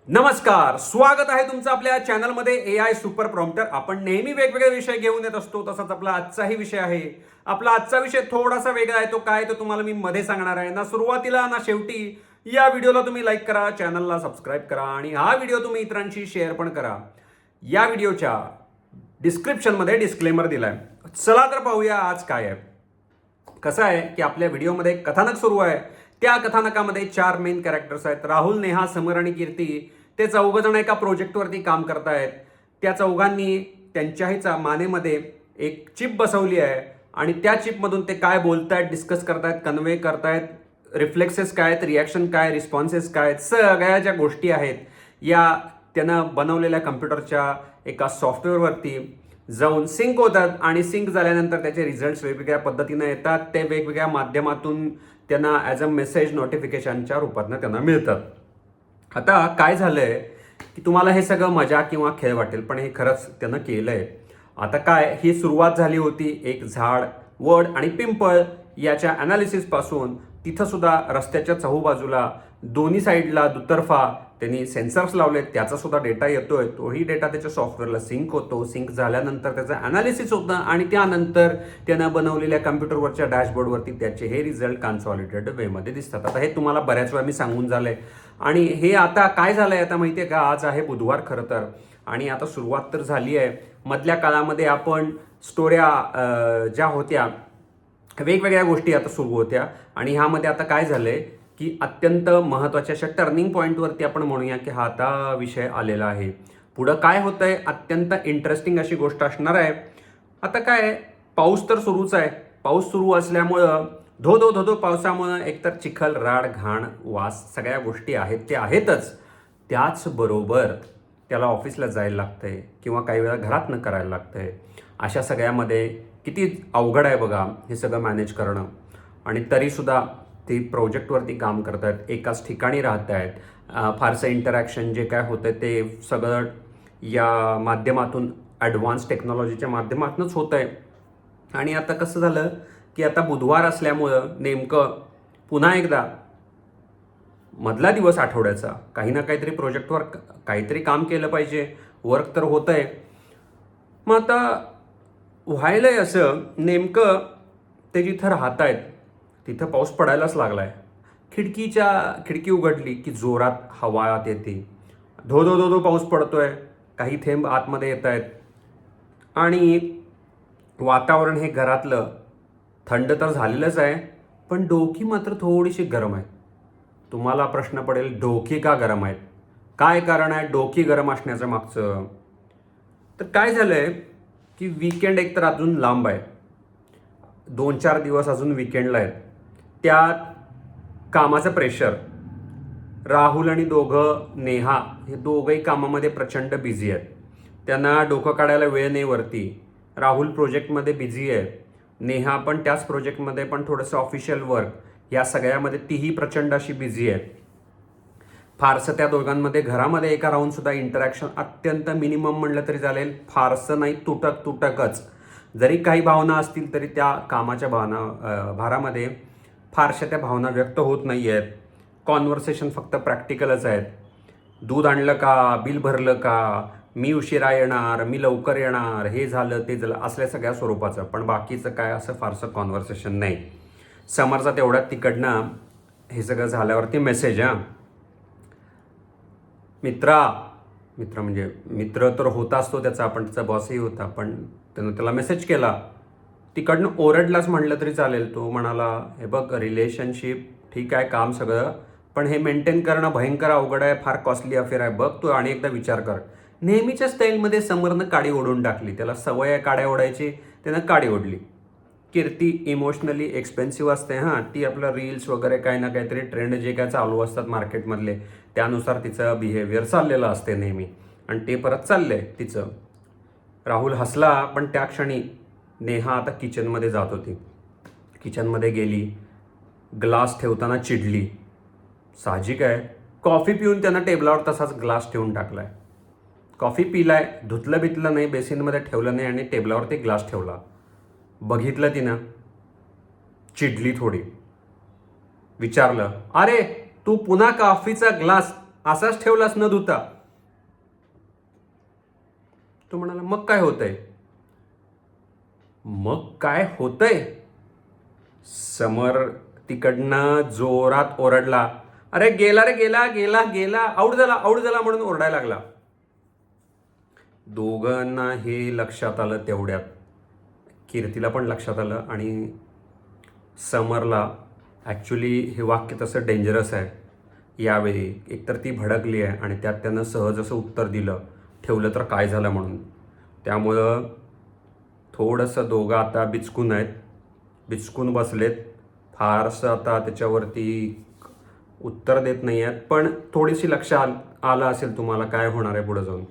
नमस्कार, स्वागत आहे तुमचं आपल्या चॅनलमध्ये AI सुपर प्रॉम्प्टर. आपण नेहमी वेगवेगळे विषय घेऊन येत असतो. तसाच आपला आजचाही विषय आहे. आपला आजचा विषय थोडासा वेगळा आहे. तो काय तो तुम्हाला मी मध्ये सांगणार आहे. ना सुरुवातीला ना शेवटी. या व्हिडिओला तुम्ही लाईक करा, चॅनलला सबस्क्राईब करा आणि हा व्हिडिओ तुम्ही इतरांशी शेअर पण करा. या व्हिडिओच्या डिस्क्रिप्शनमध्ये डिस्क्लेमर दिलाय. चला तर पाहूया आज काय आहे. कसं आहे की आपल्या व्हिडिओमध्ये एक कथानक सुरू आहे. त्या कथानकामध्ये 4 मेन कॅरेक्टर्स आहेत. राहुल, नेहा, समर आणि कीर्ती. ते चौघजण एका प्रोजेक्टवरती काम करतायत. त्या चौघांनी त्यांच्याही मानेमध्ये एक चिप बसवली आहे आणि त्या चिपमधून ते काय बोलतायत, डिस्कस करतायत, कन्वे करतायत, रिफ्लेक्सेस काय आहेत, रिॲक्शन काय, रिस्पॉन्सेस काय आहेत, सगळ्या ज्या गोष्टी आहेत या त्यानं बनवलेल्या कम्प्युटरच्या एका सॉफ्टवेअरवरती जाऊन सिंक होतात आणि सिंक झाल्यानंतर त्याचे रिझल्ट्स वेगवेगळ्या पद्धतीनं येतात. ते वेगवेगळ्या माध्यमातून त्यांना ॲज अ मेसेज नोटिफिकेशनच्या रूपातनं त्यांना मिळतात. आता काय झालंय की तुम्हाला हे सगळं मजा किंवा खेळ वाटेल, पण हे खरंच त्यानं केलंय. आता काय, ही सुरुवात झाली होती एक झाड, वड आणि पिंपळ याच्या अनालिसिसपासून. तिथं सुद्धा रस्त्याच्या चहूबाजूला दोन्ही साईडला दुतर्फा त्यांनी सेन्सर्स लावलेत. त्याचा सुद्धा डेटा येतोय. तोही डेटा त्याच्या सॉफ्टवेअरला सिंक होतो. सिंक झाल्यानंतर त्याचं अनालिसिस होतं आणि त्यानंतर त्यानं बनवलेल्या कम्प्युटरवरच्या डॅशबोर्डवरती त्याचे हे रिझल्ट कन्सॉलिडेटेड वेमध्ये दिसतात. आता हे तुम्हाला बऱ्याच वेळा मी सांगून झालंय आणि हे आता काय झालंय आता माहिती आहे का, आज आहे बुधवार खरं तर, आणि आता सुरुवात तर झाली आहे. मधल्या काळामध्ये आपण स्टोऱ्या ज्या होत्या, वेगवेगळ्या गोष्टी आता सुरू होत्या आणि ह्यामध्ये आता काय झालंय की अत्यंत महत्त्वाच्या अशा टर्निंग पॉईंटवरती आपण म्हणूया की हा आता विषय आलेला आहे. पुढं काय होतंय, अत्यंत इंटरेस्टिंग अशी गोष्ट असणार आहे. आता काय, पाऊस तर सुरूच आहे. पाऊस सुरू असल्यामुळं धो धो धो धो पावसामुळं एकतर चिखल, राड, घाण, वास सगळ्या गोष्टी आहेत ते आहेतच. त्याचबरोबर त्याला ऑफिसला जायला लागतंय किंवा काही वेळा घरातनं करायला लागतंय. अशा सगळ्यामध्ये किती अवघड आहे बघा हे सगळं मॅनेज करणं. आणि तरीसुद्धा ते प्रोजेक्टवरती काम करत आहेत, एकाच ठिकाणी राहत आहेत. फारसं इंटरॅक्शन जे काय होतं ते सगळं या माध्यमातून, ॲडव्हान्स टेक्नॉलॉजीच्या माध्यमातूनच होतं आहे. आणि आता कसं झालं की आता बुधवार असल्यामुळं नेमकं पुन्हा एकदा मधला दिवस आठवड्याचा काही ना काहीतरी प्रोजेक्टवर काहीतरी काम केलं पाहिजे. वर्क तर होतं आहे. मग आता व्हायलंय असं, नेमकं ते जिथं राहत आहेत तिथं पाऊस पडायलाच लागला आहे. खिडकी उघडली की जोरात हवा आत येते. धो धो धो धो पाऊस पडतोय. काही थेंब आतमध्ये येत आहेत आणि वातावरण हे घरातलं थंड तर झालेलंच आहे, पण डोकी मात्र थोडीशी गरम आहे. तुम्हाला प्रश्न पडेल, डोकी का गरम आहेत? काय कारण आहे डोकी गरम असण्याचं मागचं? तर काय झालंय की वीकेंड एकतर अजून लांब आहे. 2-4 दिवस अजून वीकेंडला आहेत. त्यात कामाचं प्रेशर. राहुल आणि नेहा हे दोघंही कामामध्ये प्रचंड बिझी आहेत. त्यांना डोकं काढायला वेळ नाही वरती. राहुल प्रोजेक्टमध्ये बिझी आहे. नेहा पण त्याच प्रोजेक्टमध्ये, पण थोडंसं ऑफिशियल वर्क, या सगळ्यामध्ये तीही प्रचंड अशी बिझी आहे. फारसं त्या दोघांमध्ये घरामध्ये एका राहून सुद्धा इंटरॅक्शन अत्यंत मिनिमम म्हणलं तरी चालेल. फारसं नाही, तुटकच. जरी काही भावना असतील तरी त्या कामाच्या भारामध्ये फारशा त्या भावना व्यक्त होत नाही आहेत. कॉन्व्हर्सेशन फक्त प्रॅक्टिकलच आहेत. दूध आणलं का, बिल भरलं का, मी उशिरा येणार, मी लवकर येणार, हे झालं ते झालं, असल्या सगळ्या स्वरूपाचं. पण बाकीचं काय असं फारसं कॉन्व्हर्सेशन नाही. समरचा तेवढ्यात तिकडनं हे सगळं झाल्यावरती मेसेज, मित्र म्हणजे मित्र तर होताच तो त्याचा, पण त्याचा बॉसही होता, पण त्यानं त्याला मेसेज केला. तिकडनं ओरडलाच म्हणलं तरी चालेल. तो म्हणाला, हे बघ, रिलेशनशिप ठीक आहे, काम सगळं, पण हे मेंटेन करणं भयंकर अवघड आहे, फार कॉस्टली अफेअर आहे. बघ तू आणि एकदा विचार कर. नेहमीच्या स्टाईलमध्ये समरनं काडी ओढून टाकली. त्याला सवय आहे काड्या ओढायची, त्यानं काडी ओढली. कीर्ती इमोशनली एक्सपेन्सिव्ह असते. ती आपलं रील्स वगैरे काही ना काहीतरी ट्रेंड जे काय चालू असतात मार्केटमधले, त्यानुसार तिचं बिहेवियर चाललेलं असते नेहमी, आणि ते परत चाललंय तिचं. राहुल हसला, पण त्या क्षणी नेहा आता किचनमध्ये जात होती. किचनमध्ये गेली, ग्लास ठेवताना चिडली. साहजिक आहे. कॉफी पिऊन त्यानं टेबलावर तसाच ग्लास ठेवून टाकलाय. कॉफी पिलाय, धुतलं बितलं नाही, बेसिनमध्ये ठेवलं नाही आणि टेबलावरती ग्लास ठेवला. बघितलं तिनं, चिडली थोडी. विचारलं, अरे तू पुन्हा कॉफीचा ग्लास असाच ठेवलास न धुता. तो म्हणाला मग काय होतंय? मग काय होतंय? समर तिकडनं जोरात ओरडला, अरे गेला रे, गेला गेला गेला, आऊट झाला म्हणून ओरडायला लागला. दोघांना हे लक्षात आलं तेवढ्यात. कीर्तीला पण लक्षात आलं आणि समरला ॲक्च्युली हे वाक्य तसं डेंजरस आहे. यावेळी एकतर ती भडकली आहे आणि त्यात त्यानं सहज असं उत्तर दिलं, ठेवलं तर काय झालं म्हणून. त्यामुळं थोडंसं दोघं आता बिचकून बसलेत. फारसं आता त्याच्यावरती उत्तर देत नाही आहेत, पण थोडीशी आलं असेल तुम्हाला काय होणार आहे पुढं जाऊन.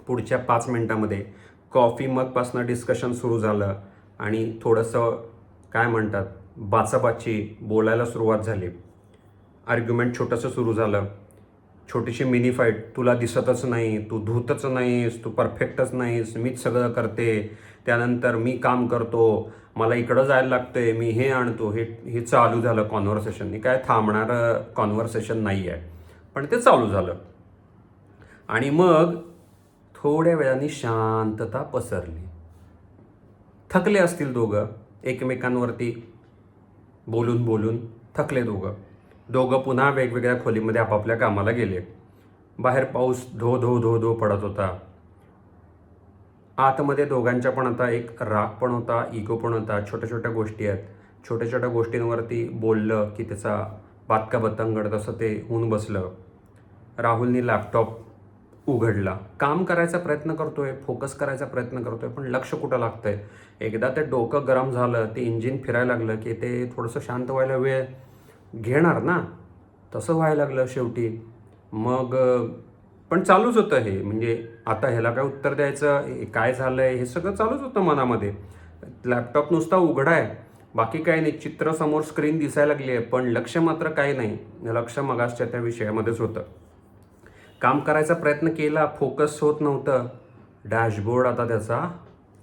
पुढच्या 5 मिनिटामध्ये कॉफी मगपासनं डिस्कशन सुरू झालं आणि थोडंसं काय म्हणतात बाचाबाची बोलायला सुरुवात झाली. आर्ग्युमेंट छोटंसं सुरू झालं, छोटीशी मिनी फाईट. तुला दिसतच नाही, तू धूतच नाहीस, तू परफेक्टच नाहीस, मीच सगळं करते, त्यानंतर मी काम करतो, मला इकडं जायला लागतंय, मी हे आणतो, हे चालू झालं कॉन्व्हर्सेशन. काय थांबणारं कॉन्व्हर्सेशन नाही आहे, पण ते चालू झालं. आणि मग थोड्या वेळाने शांतता पसरली. थकले असतील दोघं, एकमेकांवरती बोलून थकले दोघं पुन्हा वेगवेगळ्या खोलीमध्ये आपापल्या कामाला गेले. बाहेर पाऊस धो धो धो धो पडत होता. आतमध्ये दोघांच्या पण आता एक राग पण होता, इगो पण होता. छोट्या छोट्या गोष्टी आहेत, छोट्या छोट्या गोष्टींवरती बोललं की त्याचा बातका बतंगड तसं ते होऊन बसलं. राहुलनी लॅपटॉप उघडला, काम करायचा प्रयत्न करतोय, फोकस करायचा प्रयत्न करतोय, पण लक्ष कुठं लागतंय. एकदा ते डोकं गरम झालं, ते इंजिन फिरायला लागलं की ते थोडंसं शांत व्हायला वेळ घेणार ना, तसं व्हायला लागलं शेवटी. मग पण चालूच होतं हे, म्हणजे आता ह्याला काय उत्तर द्यायचं, काय झालं आहे, हे सगळं चालूच होतं मनामध्ये. लॅपटॉप नुसता उघडा आहे, बाकी काही नाही, चित्र समोर स्क्रीन दिसायला लागली आहे, पण लक्ष मात्र काही नाही. लक्ष मगासच्या त्या विषयामध्येच होतं. काम करायचा प्रयत्न केला, फोकस होत नव्हतं. डॅशबोर्ड आता त्याचा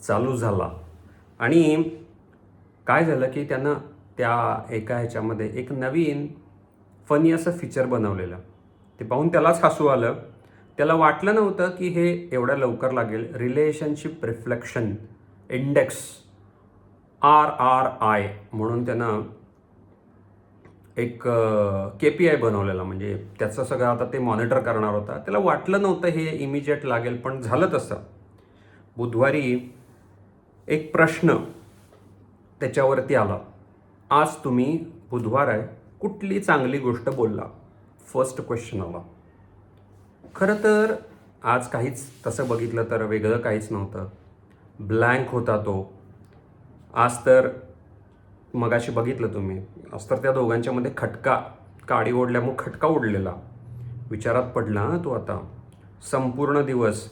चालू झाला आणि काय झालं की त्यानं त्या एका ह्याच्यामध्ये एक नवीन फनी असं फीचर बनवलेलं. ते पाहून त्यालाच हसू आलं. त्याला वाटलं नव्हतं की हे एवढ्या लवकर लागेल. रिलेशनशिप रिफ्लेक्शन इंडेक्स RRI म्हणून त्यानं एक KPI बनवलेला, म्हणजे त्याचं सगळं आता ते मॉनिटर करणार होता. त्याला वाटलं नव्हतं हे इमिजिएट लागेल, पण झालं तसं. बुधवारी एक प्रश्न त्याच्यावरती आला, आज तुम्ही बुधवार आहे, कुठली चांगली गोष्ट बोलला, फर्स्ट क्वेश्चन आला. खरं तर आज काहीच तसं बघितलं तर वेगळं काहीच नव्हतं, ब्लँक होता तो. आज तर मगाशी बघितलं तुम्ही, आज तर त्या दोघांच्यामध्ये काडी ओढल्यामुळे खटका उडलेला. विचारात पडला ना तो आता. संपूर्ण दिवस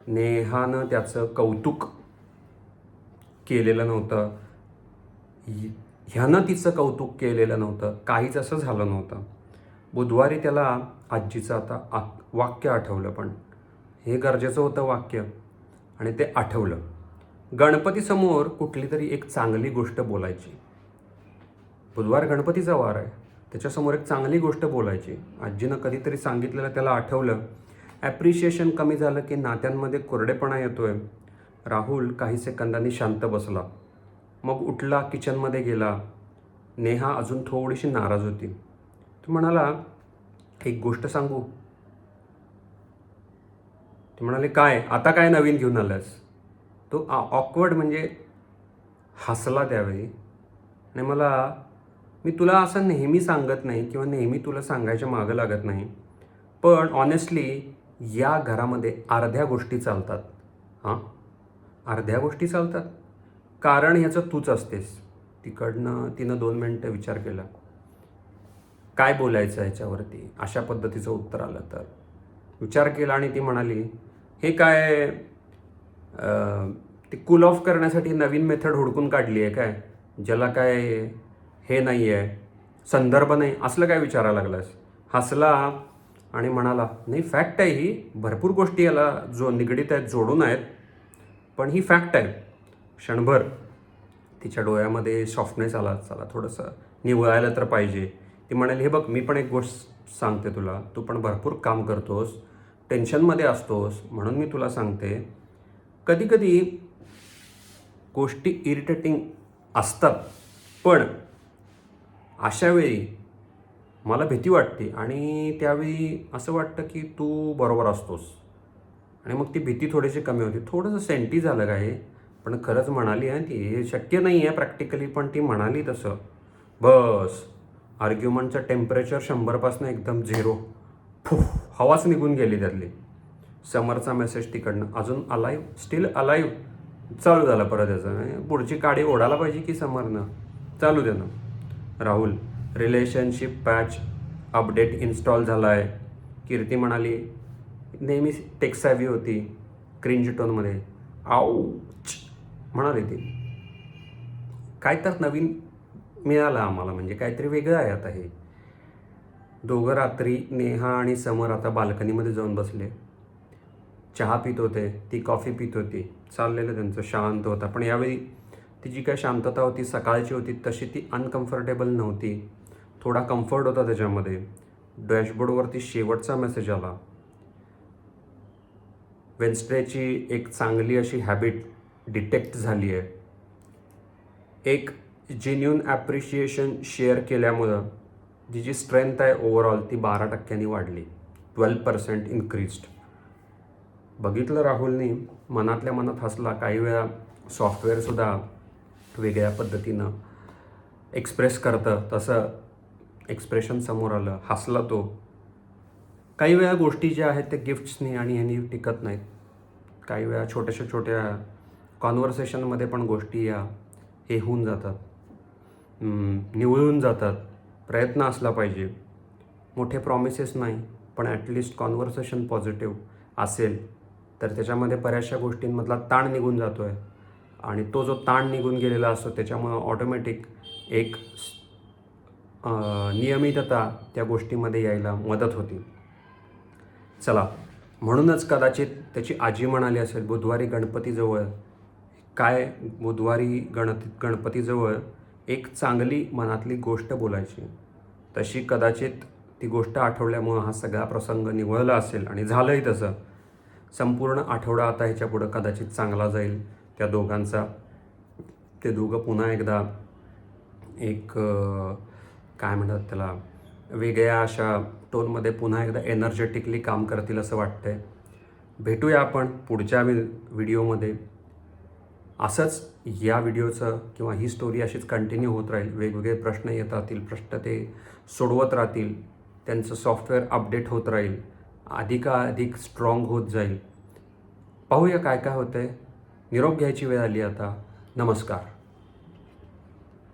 नेहानं त्याचं कौतुक केलेलं नव्हतं, ह्यानं तिचं कौतुक केलेलं नव्हतं, काहीच असं झालं नव्हतं. बुधवारी त्याला आजीचं आता वाक्य आठवलं, पण हे गरजेचं होतं वाक्य आणि ते आठवलं. गणपतीसमोर कुठली तरी एक चांगली गोष्ट बोलायची. बुधवार गणपतीचा वार आहे, त्याच्यासमोर एक चांगली गोष्ट बोलायची. आजीनं कधीतरी सांगितलेलं त्याला आठवलं. ॲप्रिशिएशन कमी झालं की नात्यांमध्ये कोरडेपणा येतोय. राहुल काही सेकंदांनी शांत बसला, मग उठला, किचनमध्ये गेला. नेहा अजून थोडीशी नाराज होती. तो म्हणाला, एक गोष्ट सांगू? ते म्हणाले, काय? आता काय नवीन घेऊन आलास? तो ऑकवर्ड म्हणजे हसला त्यावेळी. आणि मी तुला असं नेहमी सांगत नाही किंवा नेहमी तुला सांगायच्या मागं लागत नाही, पण ऑनेस्टली या घरामध्ये अर्ध्या गोष्टी चालतात. अर्ध्या गोष्टी चालतात, कारण ह्याचं तूच असतेस. तिनं 2 मिनटं विचार केला, काय बोलायचं ह्याच्यावरती. अशा पद्धतीचं उत्तर आलं तर विचार केला आणि ती म्हणाली, हे काय ते कूल ऑफ करण्यासाठी नवीन मेथड हुडकून काढली आहे काय, ज्याला काय हे नाही आहे, संदर्भ नाही, असलं काय विचारायला लागलास? हसला आणि म्हणाला, नाही फॅक्ट आहे ही, भरपूर गोष्टी याला निगडीत आहेत, जोडून आहेत, पण ही फॅक्ट आहे. क्षणभर तिच्या डोळ्यामध्ये सॉफ्टनेस आला, चला थोडंसं निवळायला तर पाहिजे. ती म्हणाली, हे बघ, मी पण एक सांगते तुला, तू पण भरपूर काम करतोस, टेन्शनमध्ये असतोस, म्हणून मी तुला सांगते, कधी कधी गोष्टी इरिटेटिंग असतात, पण अशावेळी मला भीती वाटते आणि त्यावेळी असं वाटतं की तू बरोबर असतोस आणि मग ती भीती थोडीशी कमी होती. थोडंसं सेंटी झालं काय, पण खरंच म्हणाली आहे ती. हे शक्य नाही आहे प्रॅक्टिकली, पण ती म्हणाली तसं. बस आर्ग्युमेंटचं टेम्परेचर 100पासून एकदम 0, हवाच निघून गेली त्यातली. समरचा मेसेज तिकडनं अजून अलाईव्ह, स्टील अलाईव्ह चालू झाला परत याचं. पुढची काडी ओढायला पाहिजे की समरनं. चालू दे ना. Rahul, relationship patch update install झाला आहे. कीर्ती म्हणाली, नेहमी टेक्स्ट हॅवी होती, क्रिंज टोनमध्ये. आऊच म्हणाली ती. काय तर नवीन मिळालं आम्हाला, म्हणजे काहीतरी वेगळं आहे आता हे. दोघं रात्री नेहा आणि समर आता बाल्कनीमध्ये जाऊन बसले. चहा पित होते, ती कॉफी पित होती. चाललेलं त्यांचं शांत होता, पण यावेळी ती जी काय शांतता होती सकाळची होती तशी ती अनकम्फर्टेबल नव्हती. थोडा कम्फर्ट होता त्याच्यामध्ये. डॅशबोर्डवरती शेवटचा मेसेज आला. वेन्सडेची एक चांगली अशी हॅबिट डिटेक्ट झाली आहे. एक जेन्युन ॲप्रिशिएशन शेअर केल्यामुळं जी जी स्ट्रेंथ आहे ओव्हरऑल ती 12% वाढली. 12% इन्क्रीज्ड. बघितलं राहुलनी, मनातल्या मनात हसला. काही वेळा सॉफ्टवेअरसुद्धा वेगळ्या पद्धतीनं एक्सप्रेस करतं, तसं एक्सप्रेशन समोर आलं. हसला तो. काही वेळा गोष्टी ज्या आहेत त्या गिफ्ट्सनी आणि ह्यांनी टिकत नाहीत. काही वेळा छोट्याशा छोट्या कॉन्व्हर्सेशनमध्ये पण गोष्टी या हे होऊन जातात, निवळून जातात. प्रयत्न असला पाहिजे. मोठे प्रॉमिसेस नाही, पण ॲटलिस्ट कॉन्व्हर्सेशन पॉझिटिव्ह असेल तर त्याच्यामध्ये बऱ्याचशा गोष्टींमधला ताण निघून जातो आहे आणि तो जो ताण निघून गेलेला असतो त्याच्यामुळं ऑटोमॅटिक एक नियमितता त्या गोष्टीमध्ये यायला मदत होती. चला, म्हणूनच कदाचित त्याची आजी म्हणाली असेल, बुधवारी गणपतीजवळ काय, बुधवारी गणपतीजवळ एक चांगली मनातली गोष्ट बोलायची. तशी कदाचित ती गोष्ट आठवल्यामुळं हा सगळा प्रसंग निवळला असेल आणि झालंही तसं. संपूर्ण आठवडा आता ह्याच्या पुढं कदाचित चांगला जाईल त्या दोघांचा. ते दोघं पुन्हा एकदा एक काय म्हणतात त्याला, वेगळ्या अशा टोनमध्ये पुन्हा एकदा एनर्जेटिकली काम करतील असं वाटतंय. भेटूया आपण पुढच्या व्हिडिओमध्ये. असंच या व्हिडिओचं किंवा ही स्टोरी अशीच कंटिन्यू होत राहील. वेगवेगळे प्रश्न येत राहतील, प्रश्न ते सोडवत राहतील, त्यांचं सॉफ्टवेअर अपडेट होत राहील, अधिकाधिक स्ट्रॉंग होत जाईल. पाहूया काय काय होतं आहे. निरोप घ्यायची वेळ आली आता. नमस्कार.